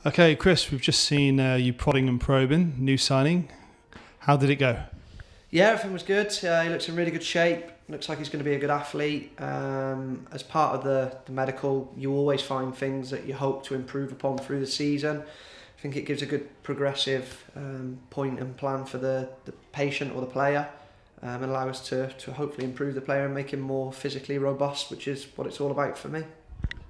Okay, Chris, we've just seen you prodding and probing, new signing. How did it go? Yeah, everything was good. He looks in really good shape. Looks like he's going to be a good athlete. As part of the medical, you always find things that you hope to improve upon through the season. I think it gives a good progressive point and plan for the patient or the player, and allow us to hopefully improve the player and make him more physically robust, which is what it's all about for me.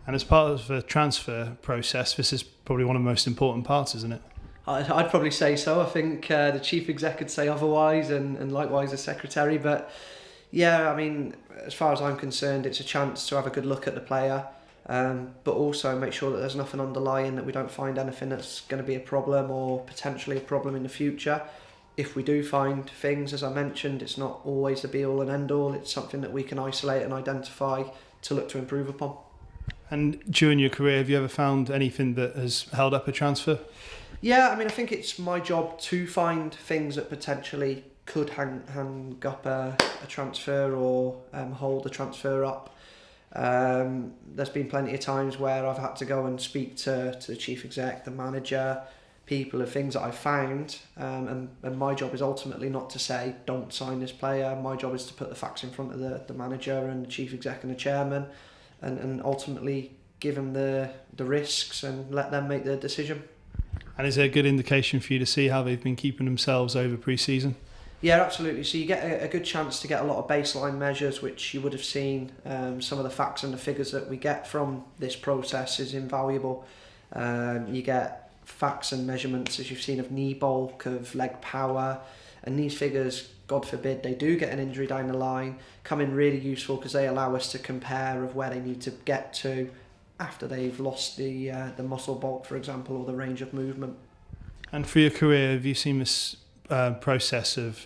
And as part of the transfer process, this is probably one of the most important parts, isn't it? I'd probably say so. I think the chief exec could say otherwise, and likewise the secretary. But yeah, I mean, as far as I'm concerned, it's a chance to have a good look at the player, but also make sure that there's nothing underlying, that we don't find anything that's going to be a problem or potentially a problem in the future. If we do find things, as I mentioned, it's not always the be-all and end-all. It's something that we can isolate and identify to look to improve upon. And during your career, have you ever found anything that has held up a transfer? Yeah, I mean, I think it's my job to find things that potentially could hang up a transfer or hold a transfer up. There's been plenty of times where I've had to go and speak to the chief exec, the manager, people of things that I've found, and my job is ultimately not to say don't sign this player. My job is to put the facts in front of the manager and the chief exec and the chairman, and ultimately give them the risks and let them make the decision. And is there a good indication for you to see how they've been keeping themselves over pre-season? Yeah, absolutely. So you get a good chance to get a lot of baseline measures, which you would have seen. Some of the facts and the figures that we get from this process is invaluable. You get facts and measurements, as you've seen, of knee bulk, of leg power, and these figures, God forbid they do get an injury down the line, come in really useful because they allow us to compare of where they need to get to after they've lost the muscle bulk, for example, or the range of movement. And for your career, have you seen this process of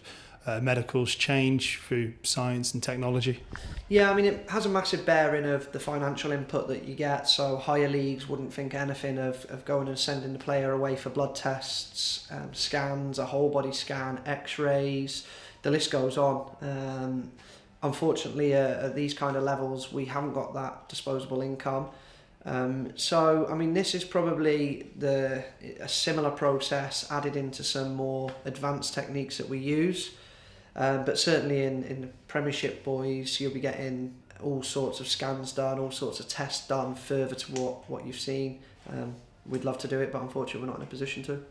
medicals change through science and technology? Yeah, I mean, it has a massive bearing of the financial input that you get. So higher leagues wouldn't think anything of going and sending the player away for blood tests, scans, a whole body scan, x-rays, the list goes on. Unfortunately, at these kind of levels, we haven't got that disposable income. So, I mean, this is probably a similar process added into some more advanced techniques that we use. But certainly in the Premiership boys, you'll be getting all sorts of scans done, all sorts of tests done further to what you've seen. We'd love to do it, but unfortunately we're not in a position to.